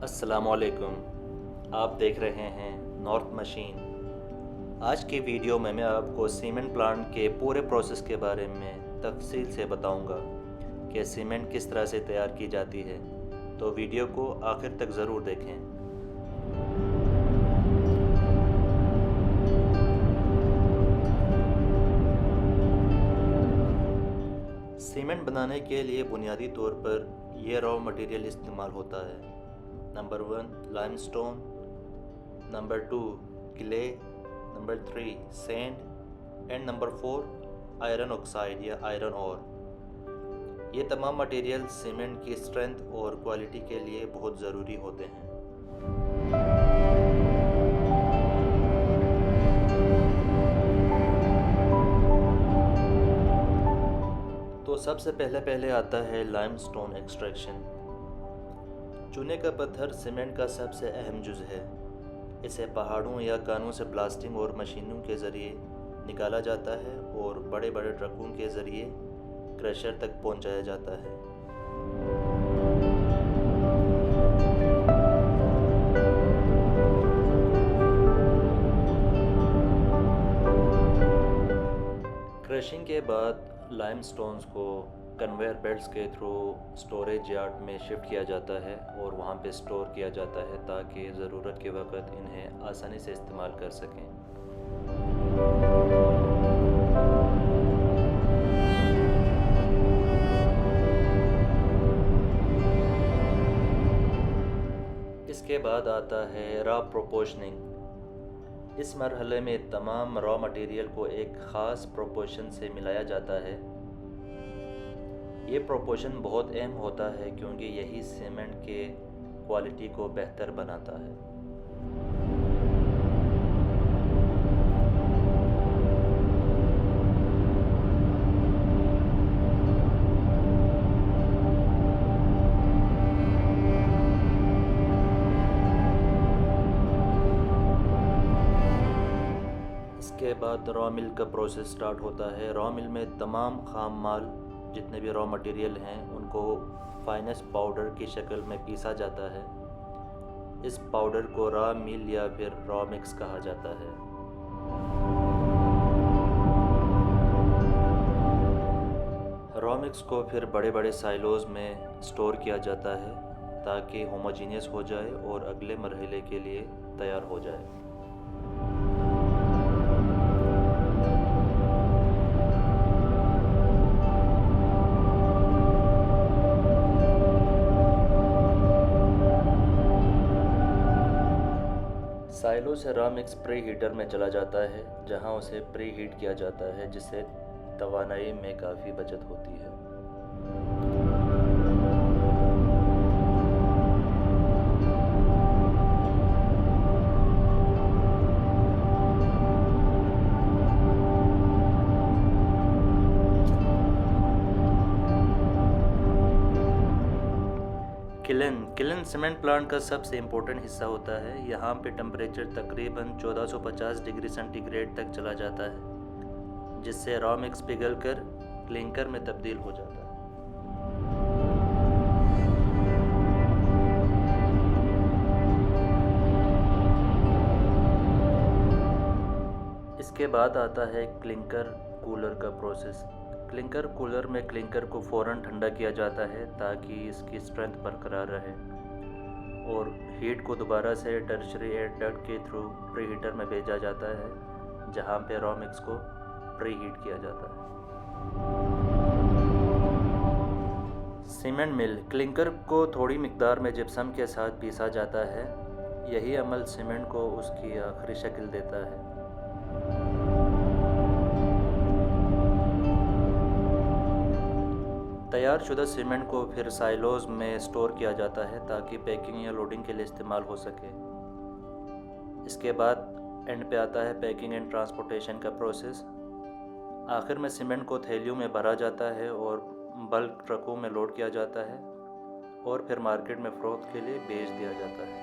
अस्सलामुअलैकुम। आप देख रहे हैं नॉर्थ मशीन। आज की वीडियो में मैं आपको सीमेंट प्लांट के पूरे प्रोसेस के बारे में तफसील से बताऊंगा कि सीमेंट किस तरह से तैयार की जाती है, तो वीडियो को आखिर तक ज़रूर देखें। सीमेंट बनाने के लिए बुनियादी तौर पर यह रॉ मटेरियल इस्तेमाल होता है। Number 1 limestone, number 2 clay, number 3 sand and number 4 iron oxide या आयरन ओर। ये तमाम मटेरियल सीमेंट की स्ट्रेंथ और क्वालिटी के लिए बहुत ज़रूरी होते हैं। तो सबसे पहले आता है लाइमस्टोन एक्सट्रैक्शन। चूने का पत्थर सीमेंट का सबसे अहम जुज़ है। इसे पहाड़ों या कानों से ब्लास्टिंग और मशीनों के ज़रिए निकाला जाता है और बड़े बड़े ट्रकों के ज़रिए क्रशर तक पहुंचाया जाता है। क्रशिंग के बाद लाइमस्टोन्स को कन्वेयर बेल्ट्स के थ्रू स्टोरेज यार्ड में शिफ्ट किया जाता है और वहाँ पे स्टोर किया जाता है ताकि ज़रूरत के वक़्त इन्हें आसानी से इस्तेमाल कर सकें। इसके बाद आता है रॉ प्रोपोर्शनिंग। इस मरहले में तमाम रॉ मटेरियल को एक ख़ास प्रोपोर्शन से मिलाया जाता है। ये प्रोपोर्शन बहुत अहम होता है क्योंकि यही सीमेंट के क्वालिटी को बेहतर बनाता है। इसके बाद रॉ मिल का प्रोसेस स्टार्ट होता है। रॉ मिल में तमाम खाम माल जितने भी रॉ मटेरियल हैं उनको फाइनेस्ट पाउडर की शक्ल में पीसा जाता है। इस पाउडर को रॉ मिल या फिर रॉ मिक्स कहा जाता है। रॉ मिक्स को फिर बड़े बड़े साइलोज में स्टोर किया जाता है ताकि होमोजीनियस हो जाए और अगले मरहले के लिए तैयार हो जाए। साइलो से रॉ मिक्स प्री हीटर में चला जाता है जहां उसे प्री हीट किया जाता है, जिससे तवानाई में काफ़ी बचत होती है। किलन सीमेंट प्लांट का सबसे इम्पोर्टेंट हिस्सा होता है। यहाँ पे टेम्परेचर तकरीबन 1450 डिग्री सेंटीग्रेड तक चला जाता है, जिससे रॉ मिक्स पिघलकर क्लिंकर में तब्दील हो जाता है। इसके बाद आता है क्लिंकर कूलर का प्रोसेस। क्लिंकर कूलर में क्लिंकर को फ़ौरन ठंडा किया जाता है ताकि इसकी स्ट्रेंथ बरकरार रहे और हीट को दोबारा से टर्शरी एयर डक्ट के थ्रू प्री हीटर में भेजा जाता है जहां पे रॉ मिक्स को प्री हीट किया जाता है। सीमेंट मिल क्लिंकर को थोड़ी मिकदार में जिप्सम के साथ पीसा जाता है। यही अमल सीमेंट को उसकी आखिरी शक्ल देता है। तैयार शुदा सीमेंट को फिर साइलोज में स्टोर किया जाता है ताकि पैकिंग या लोडिंग के लिए इस्तेमाल हो सके। इसके बाद एंड पे आता है पैकिंग एंड ट्रांसपोर्टेशन का प्रोसेस। आखिर में सीमेंट को थैलियों में भरा जाता है और बल्क ट्रकों में लोड किया जाता है और फिर मार्केट में फ़रोख्त के लिए बेच दिया जाता है।